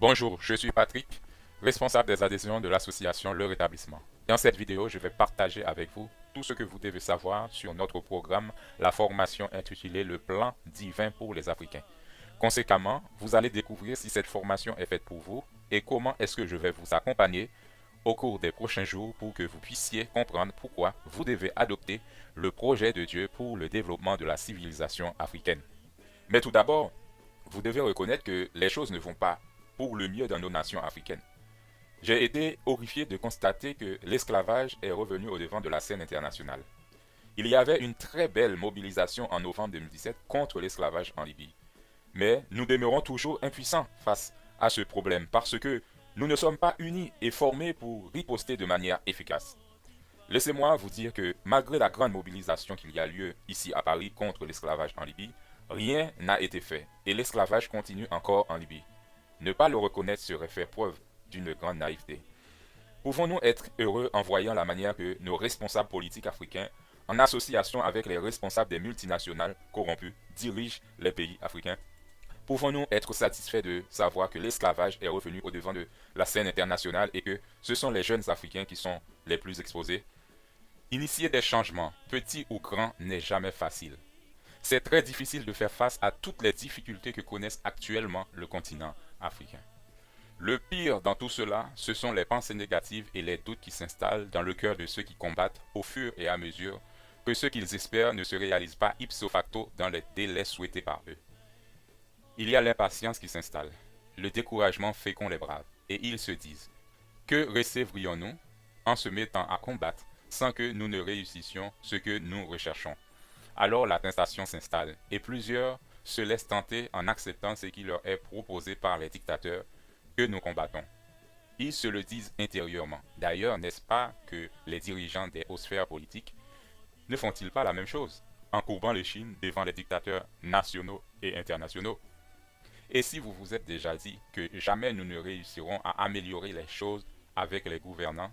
Bonjour, je suis Patrick, responsable des adhésions de l'association Le Rétablissement. Dans cette vidéo, je vais partager avec vous tout ce que vous devez savoir sur notre programme, la formation intitulée Le Plan divin pour les Africains. Conséquemment, vous allez découvrir si cette formation est faite pour vous et comment est-ce que je vais vous accompagner au cours des prochains jours pour que vous puissiez comprendre pourquoi vous devez adopter le projet de Dieu pour le développement de la civilisation africaine. Mais tout d'abord, vous devez reconnaître que les choses ne vont pas pour le mieux dans nos nations africaines. J'ai été horrifié de constater que l'esclavage est revenu au devant de la scène internationale. Il y avait une très belle mobilisation en novembre 2017 contre l'esclavage en Libye. Mais nous demeurons toujours impuissants face à ce problème parce que nous ne sommes pas unis et formés pour riposter de manière efficace. Laissez-moi vous dire que malgré la grande mobilisation qu'il y a lieu ici à Paris contre l'esclavage en Libye, rien n'a été fait et l'esclavage continue encore en Libye. Ne pas le reconnaître serait faire preuve d'une grande naïveté. Pouvons-nous être heureux en voyant la manière que nos responsables politiques africains, en association avec les responsables des multinationales corrompues, dirigent les pays africains? Pouvons-nous être satisfaits de savoir que l'esclavage est revenu au devant de la scène internationale et que ce sont les jeunes Africains qui sont les plus exposés? Initier des changements, petits ou grands, n'est jamais facile. C'est très difficile de faire face à toutes les difficultés que connaissent actuellement le continent africain. Le pire dans tout cela, ce sont les pensées négatives et les doutes qui s'installent dans le cœur de ceux qui combattent au fur et à mesure que ce qu'ils espèrent ne se réalise pas ipso facto dans les délais souhaités par eux. Il y a l'impatience qui s'installe, le découragement fécond les braves, et ils se disent: que recevrions-nous en se mettant à combattre sans que nous ne réussissions ce que nous recherchons? Alors la tentation s'installe, et plusieurs se laissent tenter en acceptant ce qui leur est proposé par les dictateurs que nous combattons. Ils se le disent intérieurement. D'ailleurs, n'est-ce pas que les dirigeants des hautes sphères politiques ne font-ils pas la même chose, en courbant l'échine devant les dictateurs nationaux et internationaux? Et si vous vous êtes déjà dit que jamais nous ne réussirons à améliorer les choses avec les gouvernants,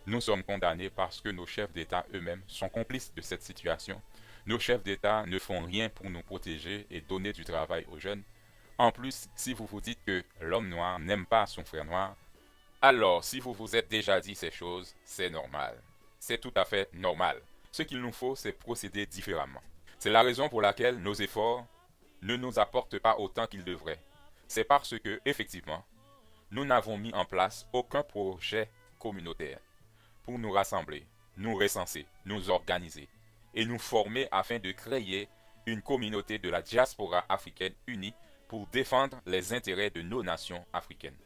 nous sommes condamnés parce que nos chefs d'État eux-mêmes sont complices de cette situation. Nos chefs d'État ne font rien pour nous protéger et donner du travail aux jeunes. En plus, si vous vous dites que l'homme noir n'aime pas son frère noir, alors si vous vous êtes déjà dit ces choses, c'est normal. C'est tout à fait normal. Ce qu'il nous faut, c'est procéder différemment. C'est la raison pour laquelle nos efforts ne nous apportent pas autant qu'ils devraient. C'est parce que, effectivement, nous n'avons mis en place aucun projet communautaire pour nous rassembler, nous recenser, nous organiser et nous former afin de créer une communauté de la diaspora africaine unie pour défendre les intérêts de nos nations africaines.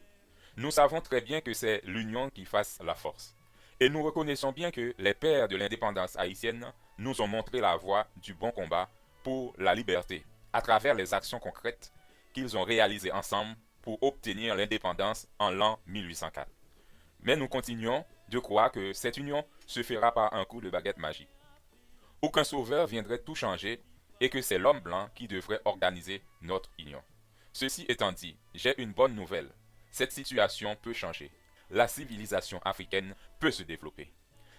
Nous savons très bien que c'est l'union qui fasse la force. Et nous reconnaissons bien que les pères de l'indépendance haïtienne nous ont montré la voie du bon combat pour la liberté, à travers les actions concrètes qu'ils ont réalisées ensemble pour obtenir l'indépendance en l'an 1804. Mais nous continuons de croire que cette union se fera par un coup de baguette magique. Aucun sauveur viendrait tout changer et que c'est l'homme blanc qui devrait organiser notre union. Ceci étant dit, j'ai une bonne nouvelle. Cette situation peut changer. La civilisation africaine peut se développer.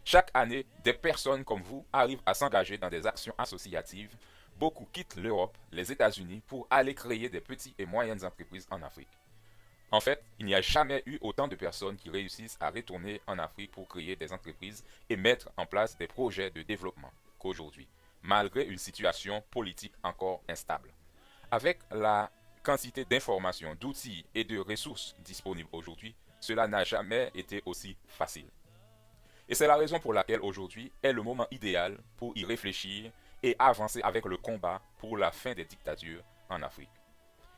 Chaque année, des personnes comme vous arrivent à s'engager dans des actions associatives. Beaucoup quittent l'Europe, les États-Unis pour aller créer des petites et moyennes entreprises en Afrique. En fait, il n'y a jamais eu autant de personnes qui réussissent à retourner en Afrique pour créer des entreprises et mettre en place des projets de développement qu'aujourd'hui, malgré une situation politique encore instable. Avec la quantité d'informations, d'outils et de ressources disponibles aujourd'hui, cela n'a jamais été aussi facile. Et c'est la raison pour laquelle aujourd'hui est le moment idéal pour y réfléchir et avancer avec le combat pour la fin des dictatures en Afrique.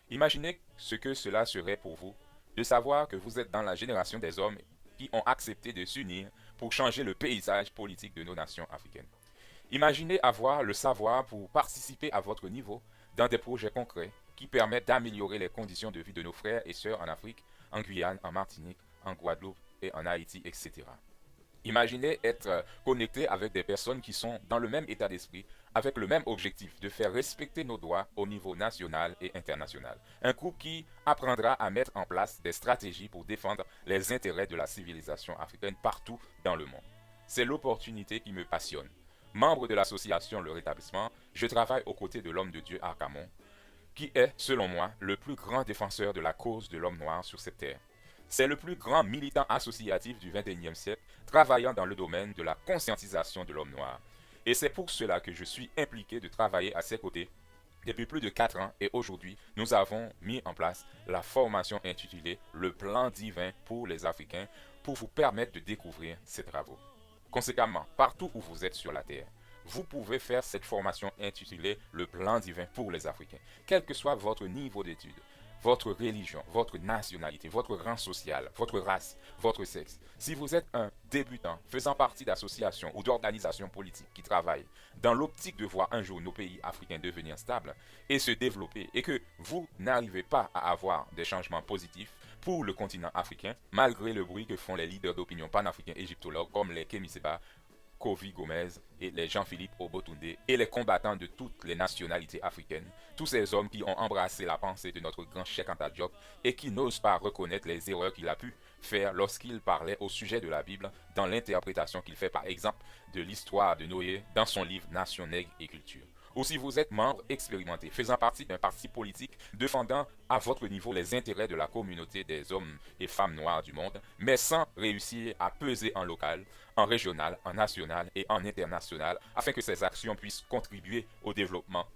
Imaginez ce que cela serait pour vous de savoir que vous êtes dans la génération des hommes qui ont accepté de s'unir pour changer le paysage politique de nos nations africaines. Imaginez avoir le savoir pour participer à votre niveau dans des projets concrets qui permettent d'améliorer les conditions de vie de nos frères et sœurs en Afrique, en Guyane, en Martinique, en Guadeloupe et en Haïti, etc. Imaginez être connecté avec des personnes qui sont dans le même état d'esprit, avec le même objectif de faire respecter nos droits au niveau national et international. Un groupe qui apprendra à mettre en place des stratégies pour défendre les intérêts de la civilisation africaine partout dans le monde. C'est l'opportunité qui me passionne. Membre de l'association Le Rétablissement, je travaille aux côtés de l'homme de Dieu Arcamon, qui est, selon moi, le plus grand défenseur de la cause de l'homme noir sur cette terre. C'est le plus grand militant associatif du XXIe siècle, travaillant dans le domaine de la conscientisation de l'homme noir. Et c'est pour cela que je suis impliqué de travailler à ses côtés depuis plus de 4 ans et aujourd'hui, nous avons mis en place la formation intitulée Le plan divin pour les Africains pour vous permettre de découvrir ces travaux. Conséquemment, partout où vous êtes sur la Terre, vous pouvez faire cette formation intitulée Le plan divin pour les Africains, quel que soit votre niveau d'études, votre religion, votre nationalité, votre rang social, votre race, votre sexe. Si vous êtes un débutant faisant partie d'associations ou d'organisations politiques qui travaillent dans l'optique de voir un jour nos pays africains devenir stables et se développer et que vous n'arrivez pas à avoir des changements positifs pour le continent africain, malgré le bruit que font les leaders d'opinion panafricains égyptologues comme les Kémy Séba, Kofi Gomez et les Jean-Philippe Obotunde et les combattants de toutes les nationalités africaines, tous ces hommes qui ont embrassé la pensée de notre grand Cheikh Anta Diop et qui n'osent pas reconnaître les erreurs qu'il a pu faire lorsqu'il parlait au sujet de la Bible dans l'interprétation qu'il fait par exemple de l'histoire de Noé dans son livre Nation, Nègre et Culture. Ou si vous êtes membre expérimenté, faisant partie d'un parti politique défendant à votre niveau les intérêts de la communauté des hommes et femmes noirs du monde, mais sans réussir à peser en local, en régional, en national et en international, afin que ces actions puissent contribuer au développement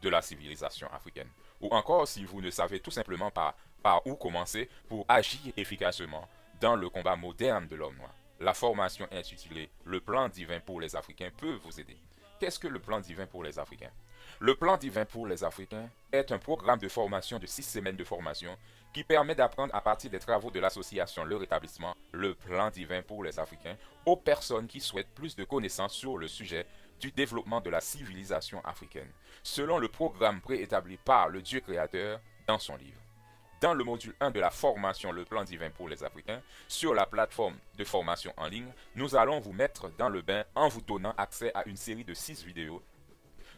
de la civilisation africaine. Ou encore si vous ne savez tout simplement pas par où commencer pour agir efficacement dans le combat moderne de l'homme noir. La formation intitulée Le plan divin pour les Africains peut vous aider. Qu'est-ce que le plan divin pour les Africains? Le plan divin pour les Africains est un programme de formation de 6 semaines de formation qui permet d'apprendre à partir des travaux de l'association Le Rétablissement, le plan divin pour les Africains, aux personnes qui souhaitent plus de connaissances sur le sujet du développement de la civilisation africaine, selon le programme préétabli par le Dieu créateur dans son livre. Dans le module 1 de la formation Le plan divin pour les Africains, sur la plateforme de formation en ligne, nous allons vous mettre dans le bain en vous donnant accès à une série de 6 vidéos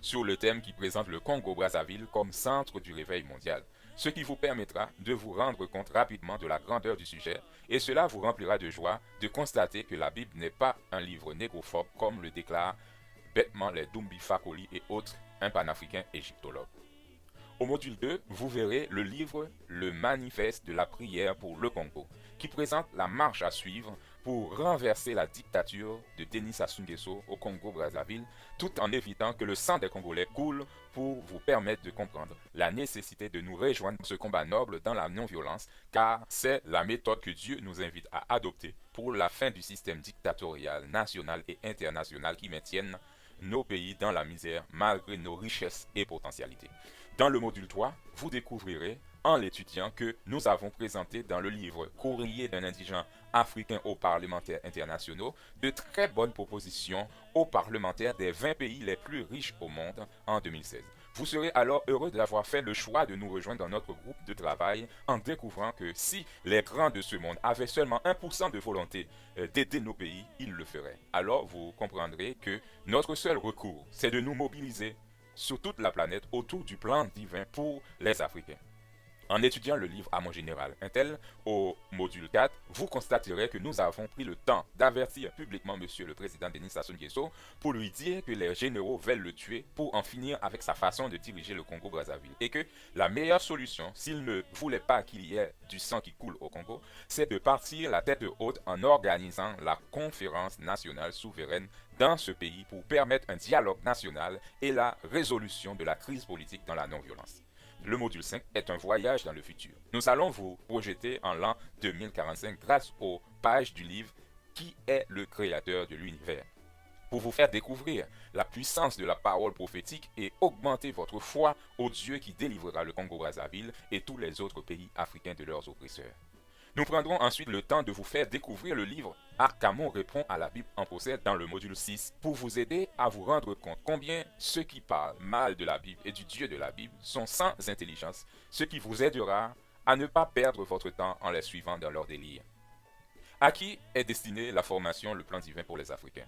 sur le thème qui présente le Congo-Brazzaville comme centre du réveil mondial, ce qui vous permettra de vous rendre compte rapidement de la grandeur du sujet et cela vous remplira de joie de constater que la Bible n'est pas un livre négrophobe comme le déclarent bêtement les Dumbi Fakoli et autres, un panafricain égyptologue. Au module 2, vous verrez le livre Le Manifeste de la prière pour le Congo, qui présente la marche à suivre pour renverser la dictature de Denis Sassou Nguesso au Congo-Brazzaville, tout en évitant que le sang des Congolais coule pour vous permettre de comprendre la nécessité de nous rejoindre dans ce combat noble dans la non-violence, car c'est la méthode que Dieu nous invite à adopter pour la fin du système dictatorial national et international qui maintiennent nos pays dans la misère malgré nos richesses et potentialités. Dans le module 3, vous découvrirez en l'étudiant que nous avons présenté dans le livre Courrier d'un indigent africain aux parlementaires internationaux de très bonnes propositions aux parlementaires des 20 pays les plus riches au monde en 2016. Vous serez alors heureux d'avoir fait le choix de nous rejoindre dans notre groupe de travail en découvrant que si les grands de ce monde avaient seulement 1% de volonté d'aider nos pays, ils le feraient. Alors vous comprendrez que notre seul recours, c'est de nous mobiliser sur toute la planète autour du plan divin pour les Africains. En étudiant le livre à mon général Intel, au module 4, vous constaterez que nous avons pris le temps d'avertir publiquement Monsieur le Président Denis Sassou Nguesso pour lui dire que les généraux veulent le tuer pour en finir avec sa façon de diriger le Congo-Brazzaville et que la meilleure solution, s'il ne voulait pas qu'il y ait du sang qui coule au Congo, c'est de partir la tête haute en organisant la conférence nationale souveraine dans ce pays pour permettre un dialogue national et la résolution de la crise politique dans la non-violence. Le module 5 est un voyage dans le futur. Nous allons vous projeter en l'an 2045 grâce aux pages du livre Qui est le créateur de l'univers, pour vous faire découvrir la puissance de la parole prophétique et augmenter votre foi au Dieu qui délivrera le Congo-Brazzaville et tous les autres pays africains de leurs oppresseurs. Nous prendrons ensuite le temps de vous faire découvrir le livre Arcamon répond à la Bible en possède dans le module 6 pour vous aider à vous rendre compte combien ceux qui parlent mal de la Bible et du Dieu de la Bible sont sans intelligence, ce qui vous aidera à ne pas perdre votre temps en les suivant dans leur délire. À qui est destinée la formation Le plan divin pour les Africains?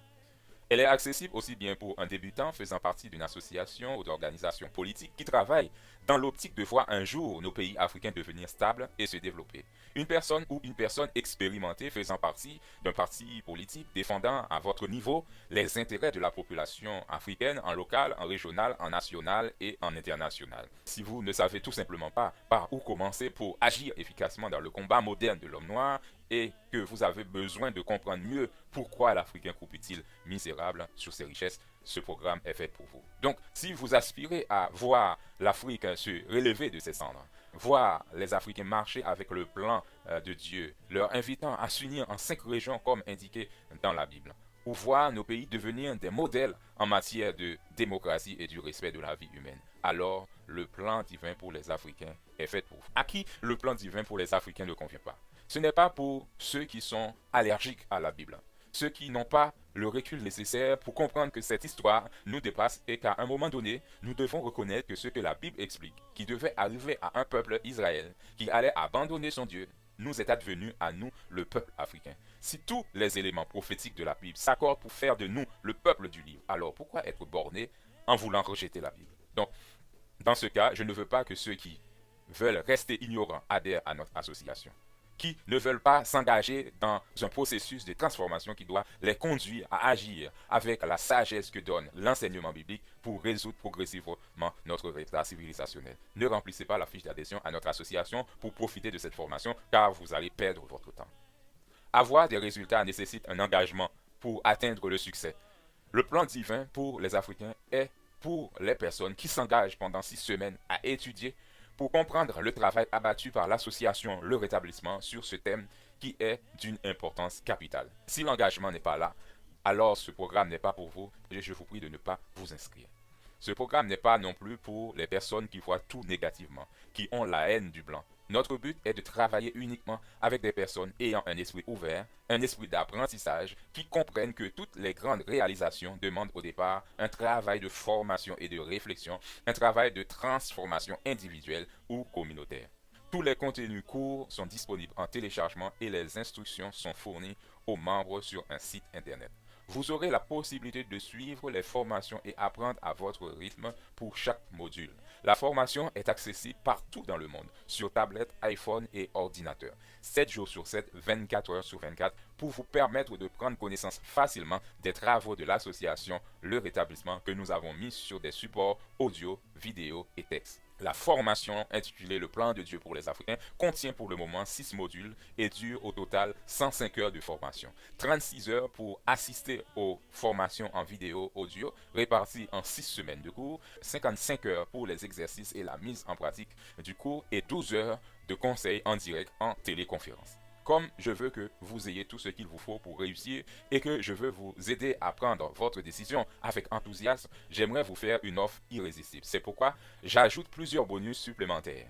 Elle est accessible aussi bien pour un débutant faisant partie d'une association ou d'organisation politique qui travaille dans l'optique de voir un jour nos pays africains devenir stables et se développer. Une personne ou une personne expérimentée faisant partie d'un parti politique défendant à votre niveau les intérêts de la population africaine en local, en régional, en national et en international. Si vous ne savez tout simplement pas par où commencer pour agir efficacement dans le combat moderne de l'homme noir, et que vous avez besoin de comprendre mieux pourquoi l'Africain croupit-il misérable sur ses richesses, ce programme est fait pour vous. Donc, si vous aspirez à voir l'Afrique se relever de ses cendres, voir les Africains marcher avec le plan de Dieu, leur invitant à s'unir en 5 régions comme indiqué dans la Bible, ou voir nos pays devenir des modèles en matière de démocratie et du respect de la vie humaine, alors le plan divin pour les Africains est fait pour vous. À qui le plan divin pour les Africains ne convient pas? Ce n'est pas pour ceux qui sont allergiques à la Bible, ceux qui n'ont pas le recul nécessaire pour comprendre que cette histoire nous dépasse et qu'à un moment donné, nous devons reconnaître que ce que la Bible explique, qui devait arriver à un peuple Israël, qui allait abandonner son Dieu, nous est advenu à nous, le peuple africain. Si tous les éléments prophétiques de la Bible s'accordent pour faire de nous le peuple du livre, alors pourquoi être borné en voulant rejeter la Bible? Donc, dans ce cas, je ne veux pas que ceux qui veulent rester ignorants adhèrent à notre association, qui ne veulent pas s'engager dans un processus de transformation qui doit les conduire à agir avec la sagesse que donne l'enseignement biblique pour résoudre progressivement notre retard civilisationnel. Ne remplissez pas la fiche d'adhésion à notre association pour profiter de cette formation, car vous allez perdre votre temps. Avoir des résultats nécessite un engagement pour atteindre le succès. Le plan divin pour les Africains est pour les personnes qui s'engagent pendant 6 semaines à étudier pour comprendre le travail abattu par l'association Le Rétablissement sur ce thème qui est d'une importance capitale. Si l'engagement n'est pas là, alors ce programme n'est pas pour vous et je vous prie de ne pas vous inscrire. Ce programme n'est pas non plus pour les personnes qui voient tout négativement, qui ont la haine du blanc. Notre but est de travailler uniquement avec des personnes ayant un esprit ouvert, un esprit d'apprentissage, qui comprennent que toutes les grandes réalisations demandent au départ un travail de formation et de réflexion, un travail de transformation individuelle ou communautaire. Tous les contenus courts sont disponibles en téléchargement et les instructions sont fournies aux membres sur un site internet. Vous aurez la possibilité de suivre les formations et apprendre à votre rythme pour chaque module. La formation est accessible partout dans le monde, sur tablette, iPhone et ordinateur, 7 jours sur 7, 24 heures sur 24, pour vous permettre de prendre connaissance facilement des travaux de l'association Le Rétablissement que nous avons mis sur des supports audio, vidéo et texte. La formation intitulée Le plan de Dieu pour les Africains contient pour le moment 6 modules et dure au total 105 heures de formation. 36 heures pour assister aux formations en vidéo audio réparties en 6 semaines de cours, 55 heures pour les exercices et la mise en pratique du cours et 12 heures de conseils en direct en téléconférence. Comme je veux que vous ayez tout ce qu'il vous faut pour réussir et que je veux vous aider à prendre votre décision avec enthousiasme, j'aimerais vous faire une offre irrésistible. C'est pourquoi j'ajoute plusieurs bonus supplémentaires.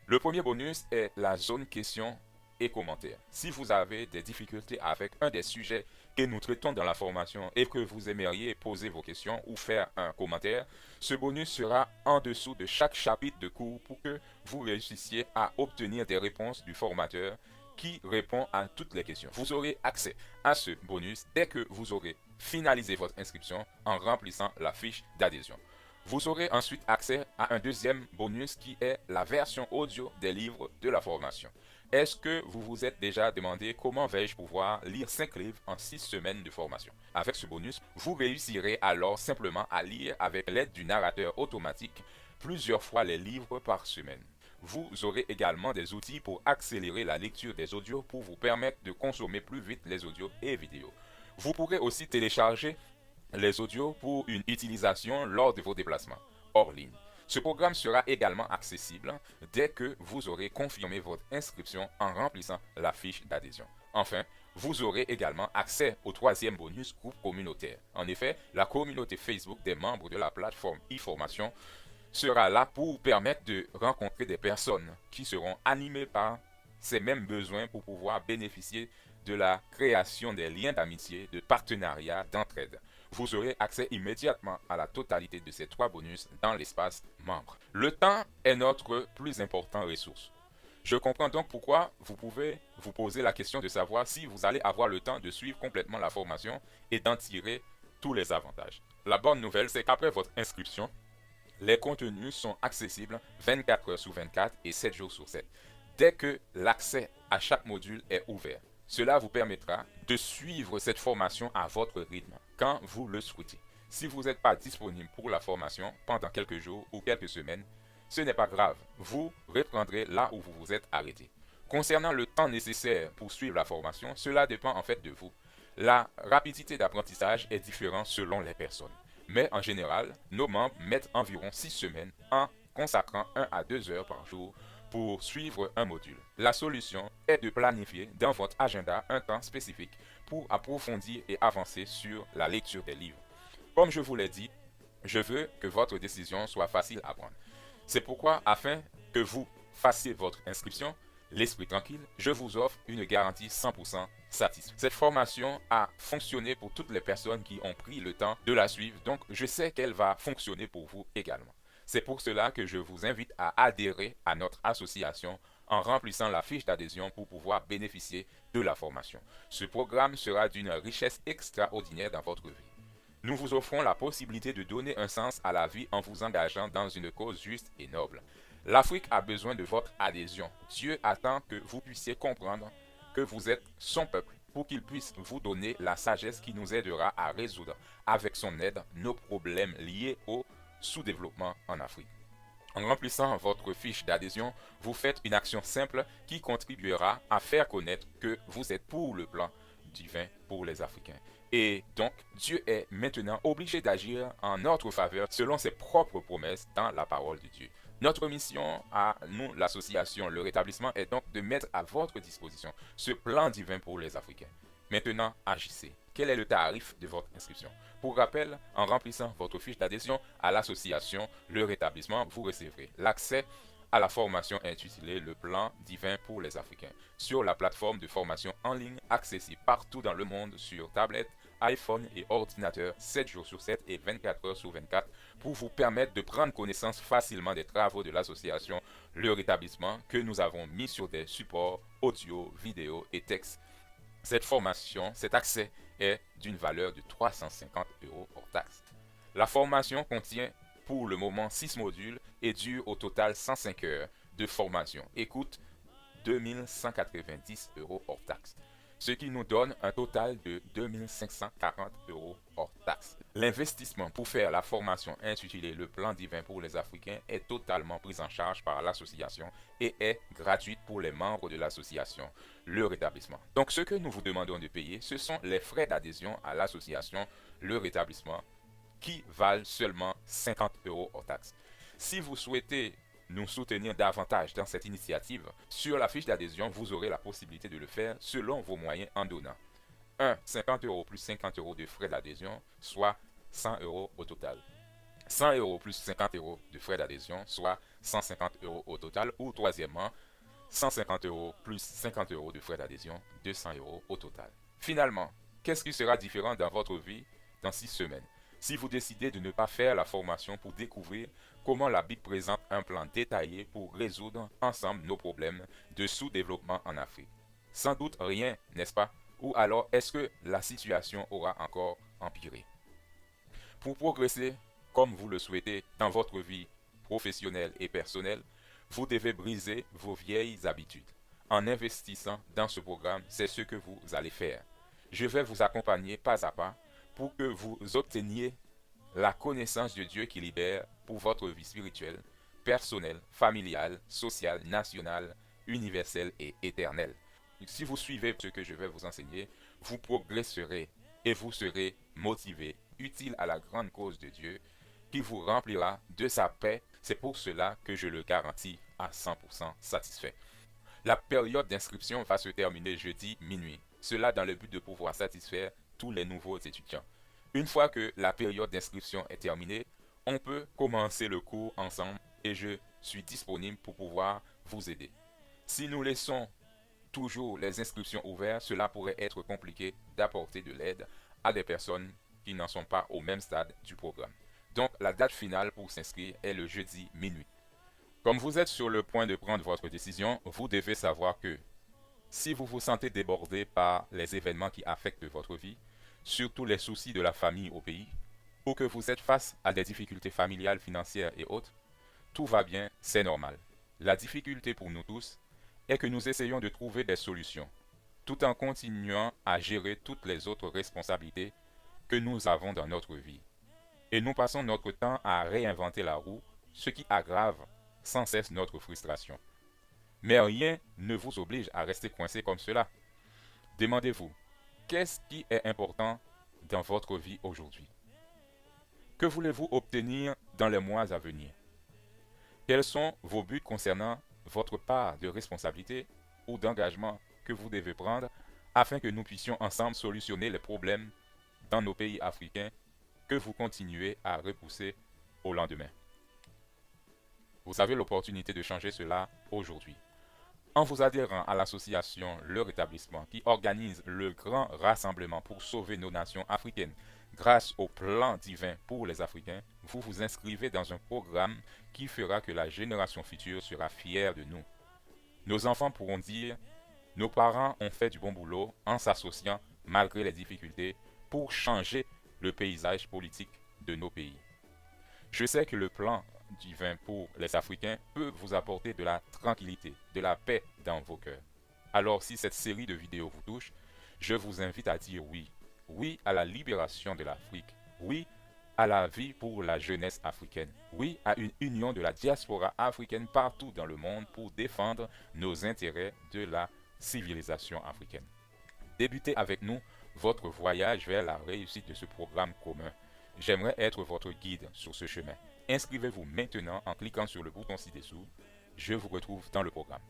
Le premier bonus est la zone questions et commentaires. Si vous avez des difficultés avec un des sujets que nous traitons dans la formation et que vous aimeriez poser vos questions ou faire un commentaire, ce bonus sera en dessous de chaque chapitre de cours pour que vous réussissiez à obtenir des réponses du formateur qui répond à toutes les questions. Vous aurez accès à ce bonus dès que vous aurez finalisé votre inscription en remplissant la fiche d'adhésion. Vous aurez ensuite accès à un deuxième bonus qui est la version audio des livres de la formation. Est-ce que vous vous êtes déjà demandé comment vais-je pouvoir lire 5 livres en 6 semaines de formation? Avec ce bonus, vous réussirez alors simplement à lire avec l'aide du narrateur automatique plusieurs fois les livres par semaine. Vous aurez également des outils pour accélérer la lecture des audios pour vous permettre de consommer plus vite les audios et vidéos. Vous pourrez aussi télécharger les audios pour une utilisation lors de vos déplacements hors ligne. Ce programme sera également accessible dès que vous aurez confirmé votre inscription en remplissant la fiche d'adhésion. Enfin, vous aurez également accès au troisième bonus groupe communautaire. En effet, la communauté Facebook des membres de la plateforme e-formation sera là pour vous permettre de rencontrer des personnes qui seront animées par ces mêmes besoins pour pouvoir bénéficier de la création des liens d'amitié, de partenariat, d'entraide. Vous aurez accès immédiatement à la totalité de ces 3 bonus dans l'espace membre. Le temps est notre plus important ressource. Je comprends donc pourquoi vous pouvez vous poser la question de savoir si vous allez avoir le temps de suivre complètement la formation et d'en tirer tous les avantages. La bonne nouvelle, c'est qu'après votre inscription, les contenus sont accessibles 24 heures sur 24 et 7 jours sur 7. Dès que l'accès à chaque module est ouvert, cela vous permettra de suivre cette formation à votre rythme quand vous le souhaitez. Si vous n'êtes pas disponible pour la formation pendant quelques jours ou quelques semaines, ce n'est pas grave, vous reprendrez là où vous vous êtes arrêté. Concernant le temps nécessaire pour suivre la formation, cela dépend en fait de vous. La rapidité d'apprentissage est différente selon les personnes. Mais en général, nos membres mettent environ 6 semaines en consacrant 1 à 2 heures par jour pour suivre un module. La solution est de planifier dans votre agenda un temps spécifique pour approfondir et avancer sur la lecture des livres. Comme je vous l'ai dit, je veux que votre décision soit facile à prendre. C'est pourquoi, afin que vous fassiez votre inscription, l'esprit tranquille, je vous offre une garantie 100% satisfaite. Cette formation a fonctionné pour toutes les personnes qui ont pris le temps de la suivre, donc je sais qu'elle va fonctionner pour vous également. C'est pour cela que je vous invite à adhérer à notre association en remplissant la fiche d'adhésion pour pouvoir bénéficier de la formation. Ce programme sera d'une richesse extraordinaire dans votre vie. Nous vous offrons la possibilité de donner un sens à la vie en vous engageant dans une cause juste et noble. L'Afrique a besoin de votre adhésion. Dieu attend que vous puissiez comprendre que vous êtes son peuple pour qu'il puisse vous donner la sagesse qui nous aidera à résoudre avec son aide nos problèmes liés au sous-développement en Afrique. En remplissant votre fiche d'adhésion, vous faites une action simple qui contribuera à faire connaître que vous êtes pour le plan divin pour les Africains. Et donc, Dieu est maintenant obligé d'agir en notre faveur selon ses propres promesses dans la parole de Dieu. Notre mission à nous, l'association Le Rétablissement, est donc de mettre à votre disposition ce plan divin pour les Africains. Maintenant, agissez. Quel est le tarif de votre inscription? Pour rappel, en remplissant votre fiche d'adhésion à l'association Le Rétablissement, vous recevrez l'accès à la formation intitulée Le Plan Divin pour les Africains sur la plateforme de formation en ligne accessible partout dans le monde sur tablette, iPhone et ordinateur 7 jours sur 7 et 24 heures sur 24 pour vous permettre de prendre connaissance facilement des travaux de l'association Le Rétablissement que nous avons mis sur des supports audio, vidéo et texte. Cette formation, cet accès est d'une valeur de 350 € hors taxe. La formation contient pour le moment 6 modules et dure au total 105 heures de formation et coûte 2190 € hors taxe, ce qui nous donne un total de 2540 € hors taxe. L'investissement pour faire la formation intitulée Le Plan Divin pour les Africains est totalement pris en charge par l'association et est gratuite pour les membres de l'association Le Rétablissement. Donc ce que nous vous demandons de payer, ce sont les frais d'adhésion à l'association Le Rétablissement qui valent seulement 50 € hors taxe. Si vous souhaitez nous soutenir davantage dans cette initiative, sur la fiche d'adhésion, vous aurez la possibilité de le faire selon vos moyens en donnant 50 € plus 50 € de frais d'adhésion, soit 100 € au total. 100 € plus 50 € de frais d'adhésion, soit 150 € au total. Ou troisièmement, 150 € plus 50 € de frais d'adhésion, 200 € au total. Finalement, qu'est-ce qui sera différent dans votre vie dans 6 semaines? Si vous décidez de ne pas faire la formation pour découvrir comment la Bible présente un plan détaillé pour résoudre ensemble nos problèmes de sous-développement en Afrique. Sans doute rien, n'est-ce pas? Ou alors est-ce que la situation aura encore empiré? Pour progresser comme vous le souhaitez dans votre vie professionnelle et personnelle, vous devez briser vos vieilles habitudes. En investissant dans ce programme, c'est ce que vous allez faire. Je vais vous accompagner pas à pas pour que vous obteniez la connaissance de Dieu qui libère pour votre vie spirituelle, personnelle, familiale, sociale, nationale, universelle et éternelle. Si vous suivez ce que je vais vous enseigner, vous progresserez et vous serez motivé, utile à la grande cause de Dieu qui vous remplira de sa paix. C'est pour cela que je le garantis à 100% satisfait. La période d'inscription va se terminer jeudi minuit. Cela dans le but de pouvoir satisfaire tous les nouveaux étudiants. Une fois que la période d'inscription est terminée, on peut commencer le cours ensemble et je suis disponible pour pouvoir vous aider. Si nous laissons toujours les inscriptions ouvertes, cela pourrait être compliqué d'apporter de l'aide à des personnes qui n'en sont pas au même stade du programme. Donc la date finale pour s'inscrire est le jeudi minuit. Comme vous êtes sur le point de prendre votre décision, vous devez savoir que si vous vous sentez débordé par les événements qui affectent votre vie, surtout les soucis de la famille au pays, ou que vous êtes face à des difficultés familiales, financières et autres, tout va bien, c'est normal. La difficulté pour nous tous est que nous essayons de trouver des solutions, tout en continuant à gérer toutes les autres responsabilités que nous avons dans notre vie. Et nous passons notre temps à réinventer la roue, ce qui aggrave sans cesse notre frustration. Mais rien ne vous oblige à rester coincé comme cela. Demandez-vous, qu'est-ce qui est important dans votre vie aujourd'hui? Que voulez-vous obtenir dans les mois à venir? Quels sont vos buts concernant votre part de responsabilité ou d'engagement que vous devez prendre afin que nous puissions ensemble solutionner les problèmes dans nos pays africains que vous continuez à repousser au lendemain? Vous avez l'opportunité de changer cela aujourd'hui. En vous adhérant à l'association Le Rétablissement qui organise le grand rassemblement pour sauver nos nations africaines grâce au plan divin pour les Africains, vous vous inscrivez dans un programme qui fera que la génération future sera fière de nous. Nos enfants pourront dire, nos parents ont fait du bon boulot en s'associant malgré les difficultés pour changer le paysage politique de nos pays. Je sais que le plan divin pour les Africains peut vous apporter de la tranquillité, de la paix dans vos cœurs. Alors si cette série de vidéos vous touche, je vous invite à dire oui. Oui à la libération de l'Afrique. Oui à la vie pour la jeunesse africaine. Oui à une union de la diaspora africaine partout dans le monde pour défendre nos intérêts de la civilisation africaine. Débutez avec nous votre voyage vers la réussite de ce programme commun. J'aimerais être votre guide sur ce chemin. Inscrivez-vous maintenant en cliquant sur le bouton ci-dessous. Je vous retrouve dans le programme.